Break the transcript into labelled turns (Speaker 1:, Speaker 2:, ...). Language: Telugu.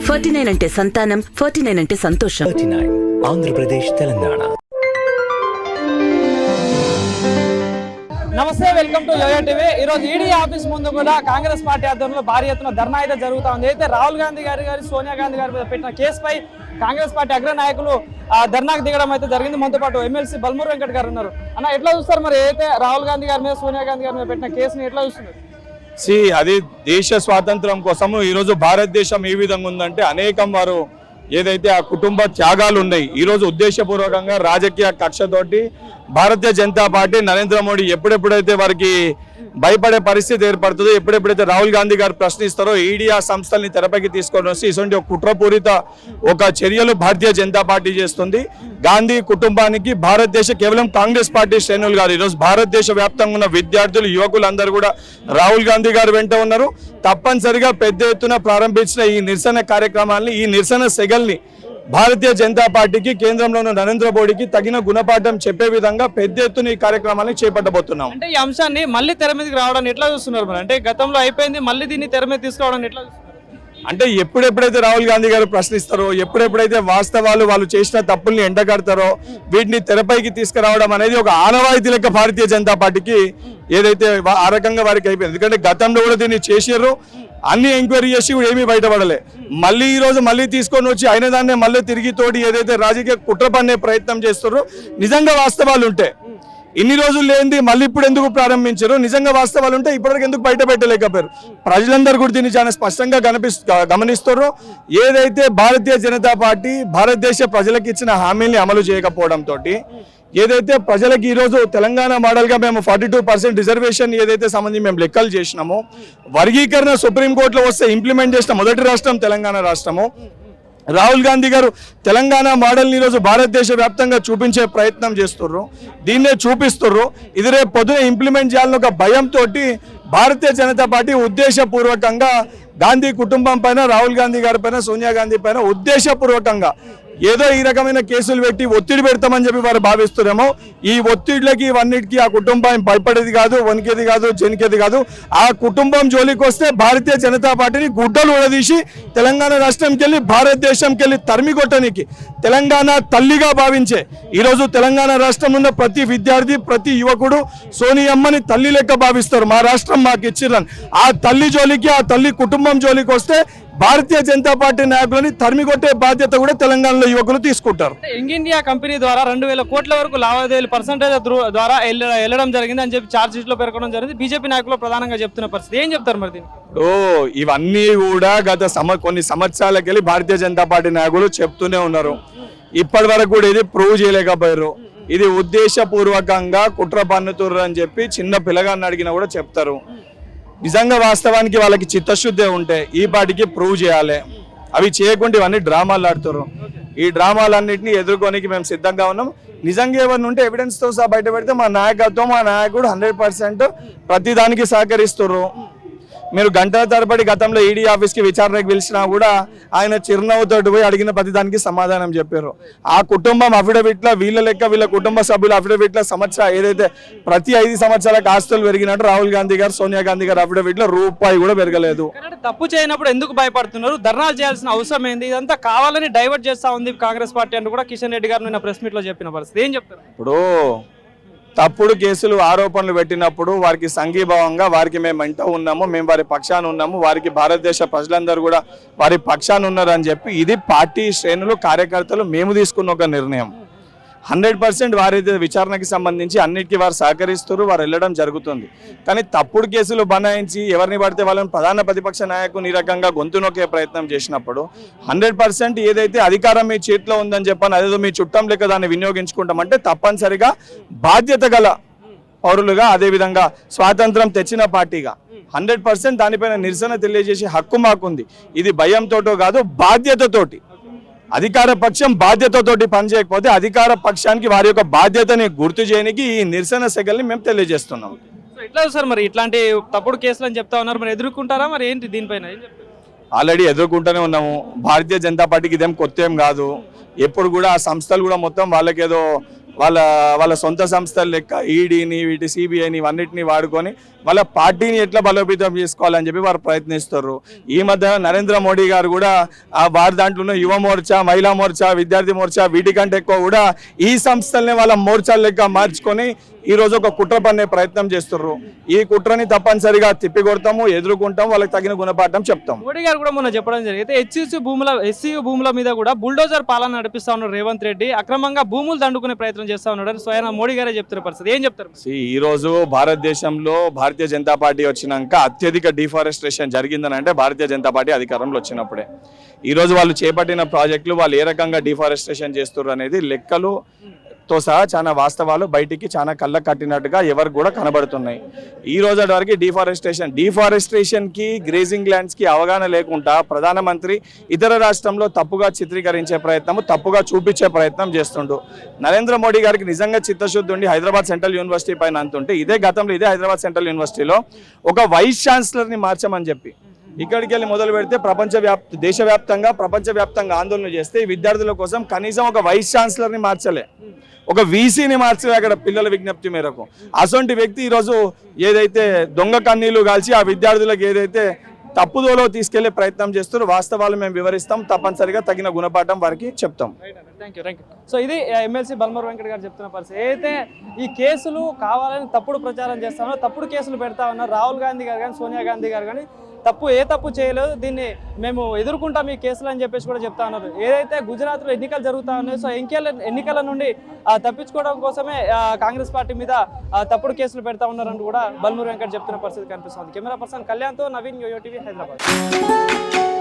Speaker 1: 49 అంటే సంతానం, 49 అంటే సంతోషం.
Speaker 2: 39 ఆంధ్రప్రదేశ్ తెలంగాణ.
Speaker 3: నమస్తే, వెల్కమ్ టు యోయో టీవీ. ఈ రోజు ఈడీ ఆఫీస్ ముందు కూడా కాంగ్రెస్ పార్టీ ఆధ్వర్యంలో భారీ ఎత్తున ధర్నా అయితే జరుగుతా ఉంది. అయితే రాహుల్ గాంధీ గారి సోనియా గాంధీ గారి మీద పెట్టిన కేసుపై కాంగ్రెస్ పార్టీ అగ్ర నాయకులు ధర్నాకు దిగడం అయితే జరిగింది. మనతో పాటు ఎమ్మెల్సీ బల్మూర్ వెంకట్ గారు ఉన్నారు. అన్న, ఎట్లా చూస్తారు మరి అయితే రాహుల్ గాంధీ గారి మీద సోనియా గాంధీ గారి మీద పెట్టిన కేసుని ఎట్లా చూస్తున్నారు?
Speaker 4: అది దేశ స్వాతంత్రం కోసము ఈరోజు భారతదేశం ఏ విధంగా ఉందంటే అనేకం వారు ఏదైతే ఆ కుటుంబ త్యాగాలు ఉన్నాయి, ఈరోజు ఉద్దేశపూర్వకంగా రాజకీయ కక్షతోటి భారతీయ జనతా పార్టీ నరేంద్ర మోడీ ఎప్పుడెప్పుడైతే వారికి భయపడే పరిస్థితి ఏర్పడుతుందో, ఎప్పుడెప్పుడైతే రాహుల్ గాంధీ గారు ప్రశ్నిస్తారో ఈడీ ఆ సంస్థల్ని తెరపైకి తీసుకొని వస్తే ఇటువంటి ఒక కుట్రపూరిత ఒక చర్యలు భారతీయ జనతా పార్టీ చేస్తుంది. గాంధీ కుటుంబానికి భారతదేశ కేవలం కాంగ్రెస్ పార్టీ శ్రేణులు కాదు, ఈరోజు భారతదేశ వ్యాప్తంగా ఉన్న విద్యార్థులు యువకులందరూ కూడా రాహుల్ గాంధీ గారు వెంట ఉన్నారు. తప్పనిసరిగా పెద్ద ఎత్తున ప్రారంభించిన ఈ నిరసన కార్యక్రమాన్ని, ఈ నిరసన సెగల్ని భారతీయ జనతా పార్టీకి, కేంద్రంలో ఉన్న నరేంద్ర మోడీకి తగిన గుణపాఠం చెప్పే విధంగా పెద్ద ఎత్తున ఈ కార్యక్రమాన్ని చేపట్టబోతున్నాం.
Speaker 3: అంటే ఈ అంశాన్ని మళ్ళీ తెర మీదకి రావడానికి ఎట్లా చూస్తున్నారు మరి? అంటే గతంలో అయిపోయింది, మళ్ళీ దీన్ని తెర మీద తీసుకురావడానికి ఎట్లా చూస్తున్నారు?
Speaker 4: అంటే ఎప్పుడెప్పుడైతే రాహుల్ గాంధీ గారు ప్రశ్నిస్తారో, ఎప్పుడెప్పుడైతే వాస్తవాలు వాళ్ళు చేసిన తప్పుల్ని ఎండగడతారో, వీటిని తెరపైకి తీసుకురావడం అనేది ఒక ఆనవాయితీ లెక్క భారతీయ జనతా పార్టీకి ఏదైతే ఆ రకంగా వారికి అయిపోయింది. ఎందుకంటే గతంలో కూడా దీన్ని చేసారు, అన్ని ఎంక్వైరీ చేసి కూడా ఏమీ బయటపడలే. మళ్ళీ ఈ రోజు మళ్ళీ తీసుకొని వచ్చి అయిన దాన్నే మళ్ళీ తిరిగి తోటి ఏదైతే రాజకీయ కుట్ర పన్నే ప్రయత్నం చేస్తారో, నిజంగా వాస్తవాలు ఉంటే ఇన్ని రోజులు లేనిది మళ్ళీ ఇప్పుడు ఎందుకు ప్రారంభించారు? నిజంగా వాస్తవాలు ఉంటే ఇప్పటివరకు ఎందుకు బయట పెట్టలేకపోయారు? ప్రజలందరూ కూడా దీన్ని చాలా స్పష్టంగా గమనిస్తారు. ఏదైతే భారతీయ జనతా పార్టీ భారతదేశ ప్రజలకు ఇచ్చిన హామీల్ని అమలు చేయకపోవడంతో, ఏదైతే ప్రజలకు ఈరోజు తెలంగాణ మోడల్గా మేము 42% రిజర్వేషన్ ఏదైతే సంబంధించి మేము లెక్కలు చేసినామో, వర్గీకరణ సుప్రీంకోర్టులో వస్తే ఇంప్లిమెంట్ చేసిన మొదటి రాష్ట్రం తెలంగాణ రాష్ట్రము. రాహుల్ గాంధీ గారు తెలంగాణ మోడల్ని ఈరోజు భారతదేశ వ్యాప్తంగా చూపించే ప్రయత్నం చేస్తుర్రు, దీన్నే చూపిస్తుర్రు. ఇది రేపు పొద్దున ఇంప్లిమెంట్ చేయాలని ఒక భయంతో భారతీయ జనతా పార్టీ ఉద్దేశపూర్వకంగా గాంధీ కుటుంబం పైన, రాహుల్ గాంధీ గారి పైన, సోనియా గాంధీ పైన ఉద్దేశపూర్వకంగా ఏదో ఈ రకమైన కేసులు పెట్టి ఒత్తిడి పెడతామని చెప్పి వారు భావిస్తున్నామో, ఈ ఒత్తిడిలకి ఇవన్నిటికీ ఆ కుటుంబం భయపడేది కాదు, వణికేది కాదు, జనికేది కాదు. ఆ కుటుంబం జోలికి వస్తే భారతీయ జనతా పార్టీని గుడ్డలు ఉడదీసి తెలంగాణ రాష్ట్రంకి వెళ్ళి భారతదేశంకి వెళ్ళి తరిమి కొట్టడానికి తెలంగాణ తల్లిగా భావించే ఈరోజు తెలంగాణ రాష్ట్రం ఉన్న ప్రతి విద్యార్థి, ప్రతి యువకుడు సోనియమ్మని తల్లి లెక్క భావిస్తారు. మా రాష్ట్రం మాకు ఇచ్చిర్రని ఆ తల్లి జోలికి, ఆ తల్లి కుటుంబం జోలికి వస్తే భారతీయ జనతా పార్టీ నాయకులని తరిమి కొట్టే బాధ్యత కూడా తెలంగాణలో యువకులు తీసుకుంటారు.
Speaker 3: యంగ్ ఇండియా కంపెనీ ద్వారా 2000 కోట్ల వరకు లావాదేవీలు పర్సెంటేజ్ ద్వారా వెళ్ళడం జరిగింది అని చెప్పి ఛార్జ్ షీట్ లో పేర్కొనడం జరిగింది. బీజేపీ నాయకులు ప్రధానంగా చెప్తున్న పరిస్థితి ఏం చెప్తారు మరి దీన్ని?
Speaker 4: ఇవన్నీ కూడా గత కొన్ని సంవత్సరాలకి వెళ్ళి భారతీయ జనతా పార్టీ నాయకులు చెప్తూనే ఉన్నారు. ఇప్పటి వరకు కూడా ఇది ప్రూవ్ చేయలేకపోయారు. ఇది ఉద్దేశపూర్వకంగా కుట్ర పన్నుతుర్రు అని చెప్పి చిన్న పిల్లగాన్ని అడిగినా కూడా చెప్తారు. నిజంగా వాస్తవానికి వాళ్ళకి చిత్తశుద్ధి ఉంటే ఈ పార్టీకి ప్రూవ్ చేయాలి. అవి చేయకుండా ఇవన్నీ డ్రామాలు ఆడుతారు. ఈ డ్రామాలన్నింటినీ ఎదుర్కోనికి మేము సిద్ధంగా ఉన్నాం. నిజంగా ఎవరిని ఉంటే ఎవిడెన్స్తో సహా బయట పెడితే మా నాయకత్వం, మా నాయకుడు 100% ప్రతి దానికి సహకరిస్తారు. మీరు గంటల తరబడి గతంలో ఈడీ ఆఫీస్కి విచారణకు పిలిచినా కూడా ఆయన చిరునవ్వుతో పోయి అడిగిన ప్రతి దానికి సమాధానం చెప్పారు. ఆ కుటుంబం అఫిడవిట్లో వీళ్ళ లెక్క వీళ్ళ కుటుంబ సభ్యుల అఫిడవిట్లో ఏదైతే ప్రతి 5 సంవత్సరాలకు ఆస్తులు పెరిగినట్టు రాహుల్ గాంధీ గారు, సోనియా గాంధీ గారు అఫిడవిట్లో రూపాయి కూడా పెరగలేదు.
Speaker 3: తప్పు చేయనప్పుడు ఎందుకు భయపడుతున్నారు? ధర్నాలు చేయాల్సిన అవసరం ఏంది? ఇదంతా కావాలని డైవర్ట్ చేస్తా ఉంది కాంగ్రెస్ పార్టీ అంటూ కూడా కిషన్ రెడ్డి గారు నిన్న ప్రెస్ మీట్ లో చెప్పిన పరిస్థితి ఏం చెప్తారు?
Speaker 4: ఇప్పుడు తప్పుడు కేసులు, ఆరోపణలు పెట్టినప్పుడు వారికి సంఘీభావంగా వారికి మేము వెంట ఉన్నాము, మేము వారి పక్షాన ఉన్నాము, వారికి భారతదేశ ప్రజలందరూ కూడా వారి పక్షాన ఉన్నారు అని చెప్పి ఇది పార్టీ శ్రేణులు, కార్యకర్తలు మేము తీసుకున్న ఒక నిర్ణయం. 100% వారైతే విచారణకి సంబంధించి అన్నిటికీ వారు సహకరిస్తారు, వారు వెళ్ళడం జరుగుతుంది. కానీ తప్పుడు కేసులు బనాయించి ఎవరిని పడితే వాళ్ళని ప్రధాన ప్రతిపక్ష నాయకుని ఈ రకంగా గొంతు నొక్కే ప్రయత్నం చేసినప్పుడు 100% ఏదైతే అధికారం మీ చేతిలో ఉందని చెప్పని అదేదో మీ చుట్టం లెక్క దాన్ని వినియోగించుకుంటామంటే తప్పనిసరిగా బాధ్యత గల పౌరులుగా, అదేవిధంగా స్వాతంత్రం తెచ్చిన పార్టీగా 100% దానిపైన నిరసన తెలియజేసే హక్కు మాకుంది. ఇది భయంతోటో కాదు, బాధ్యతతోటి. అధికార పక్షం బాధ్యతతోటి పనిచేయకపోతే అధికార పక్షానికి వారి యొక్క బాధ్యతని గుర్తు చేయడానికి ఈ నిరసన సెగల్ని మేము తెలియజేస్తున్నాం.
Speaker 3: ఎట్లా సార్ మరి ఇట్లాంటి తప్పుడు కేసులు అని చెప్తా ఉన్నారు, మరి ఎదుర్కొంటారా? మరి ఏంటి దీనిపైన
Speaker 4: ఆల్రెడీ ఎదుర్కొంటూనే ఉన్నాము. భారతీయ జనతా పార్టీకి ఇదేం కొత్త ఏం కాదు. ఎప్పుడు కూడా ఆ సంస్థలు కూడా మొత్తం వాళ్ళకేదో వాళ్ళ సొంత సంస్థల లెక్క ఈడీని వీటి సిబిఐని ఇవన్నిటిని వాడుకొని వాళ్ళ పార్టీని ఎట్లా బలోపేతం చేసుకోవాలని చెప్పి వారు ప్రయత్నిస్తారు. ఈ మధ్య నరేంద్ర మోడీ గారు కూడా వారి దాంట్లో ఉన్న యువ మోర్చా, మహిళా మోర్చా, విద్యార్థి మోర్చా వీటికంటే ఎక్కువ కూడా ఈ సంస్థల్ని వాళ్ళ మోర్చాల లెక్క మార్చుకొని ఈ రోజు ఒక కుట్ర పన్నే ప్రయత్నం చేస్తున్నారు. ఈ కుట్రని తప్పనిసరిగా తిప్పికొడతాము, ఎదుర్కొంటాం, వాళ్ళకి తగిన గుణపాఠం చెప్తాం.
Speaker 3: మోడీ గారు కూడా మొన్న చెప్పడం జరిగింది ఎస్సీ భూముల మీద కూడా బుల్డోజర్ పాలన నడిపిస్తా ఉన్నారు రేవంత్ రెడ్డి, అక్రమంగా భూములు దండుకునే ప్రయత్నం చేస్తా ఉన్నాడు. స్వయం మోడీ గారే చెప్తున్న పరిస్థితి, ఏం చెప్తారు?
Speaker 4: ఈ రోజు భారతదేశంలో భారతీయ జనతా పార్టీ వచ్చినాక అత్యధిక డిఫారెస్ట్రేషన్ జరిగిందని అంటే భారతీయ జనతా పార్టీ అధికారంలో వచ్చినప్పుడే. ఈ రోజు వాళ్ళు చేపట్టిన ప్రాజెక్టులు వాళ్ళు ఏ రకంగా డిఫారెస్ట్రేషన్ చేస్తున్నారు అనేది లెక్కలు తో సహా చాలా వాస్తవాలు బయటికి చాలా కళ్ళ కట్టినట్టుగా ఎవరికి కూడా కనబడుతున్నాయి. ఈ రోజు వరకు డిఫారెస్ట్రేషన్కి గ్రేజింగ్ ల్యాండ్స్కి అవగాహన లేకుండా ప్రధానమంత్రి ఇతర రాష్ట్రంలో తప్పుగా చిత్రీకరించే ప్రయత్నం, తప్పుగా చూపించే ప్రయత్నం చేస్తుండు. నరేంద్ర మోడీ గారికి నిజంగా చిత్తశుద్ధి ఉండి హైదరాబాద్ సెంట్రల్ యూనివర్సిటీ పైన అంతుంటే గతంలో ఇదే హైదరాబాద్ సెంట్రల్ యూనివర్సిటీలో ఒక వైస్ ఛాన్సలర్ని మార్చమని చెప్పి ఇక్కడికి వెళ్ళి మొదలు పెడితే ప్రపంచవ్యాప్తంగా ఆందోళన చేస్తే ఈ విద్యార్థుల కోసం కనీసం ఒక వైస్ ఛాన్సలర్ని మార్చలే, ఒక వీసీని మార్చలే అక్కడ పిల్లల విజ్ఞప్తి మేరకు. అసొంటి వ్యక్తి ఈరోజు ఏదైతే దొంగ కన్నీళ్లు కాల్చి ఆ విద్యార్థులకు ఏదైతే తప్పుదోలో తీసుకెళ్లే ప్రయత్నం చేస్తారో వాస్తవాలు మేము వివరిస్తాం, తప్పనిసరిగా తగిన గుణపాఠం వారికి చెప్తాం.
Speaker 3: సో ఇది ఎమ్మెల్సీ బల్మూరు వెంకట్ గారు చెప్తున్న పరిస్థితి. అయితే ఈ కేసులు కావాలని తప్పుడు ప్రచారం చేస్తానో, తప్పుడు కేసులు పెడతా ఉన్నారు. రాహుల్ గాంధీ గారు కానీ సోనియా గాంధీ గారు కానీ తప్పు చేయలేదు, దీన్ని మేము ఎదుర్కొంటాం ఈ కేసులు అని చెప్పేసి కూడా చెప్తా ఉన్నారు. ఏదైతే గుజరాత్లో ఎన్నికలు జరుగుతా ఉన్నాయి, సో ఎన్నికల నుండి తప్పించుకోవడం కోసమే కాంగ్రెస్ పార్టీ మీద తప్పుడు కేసులు పెడతా ఉన్నారంటూ కూడా బల్మూరు వెంకట్ చెప్తున్న పరిస్థితి కనిపిస్తుంది. కెమెరా పర్సన్ కళ్యాణ్తో నవీన్, యోయో టీవీ, హైదరాబాద్.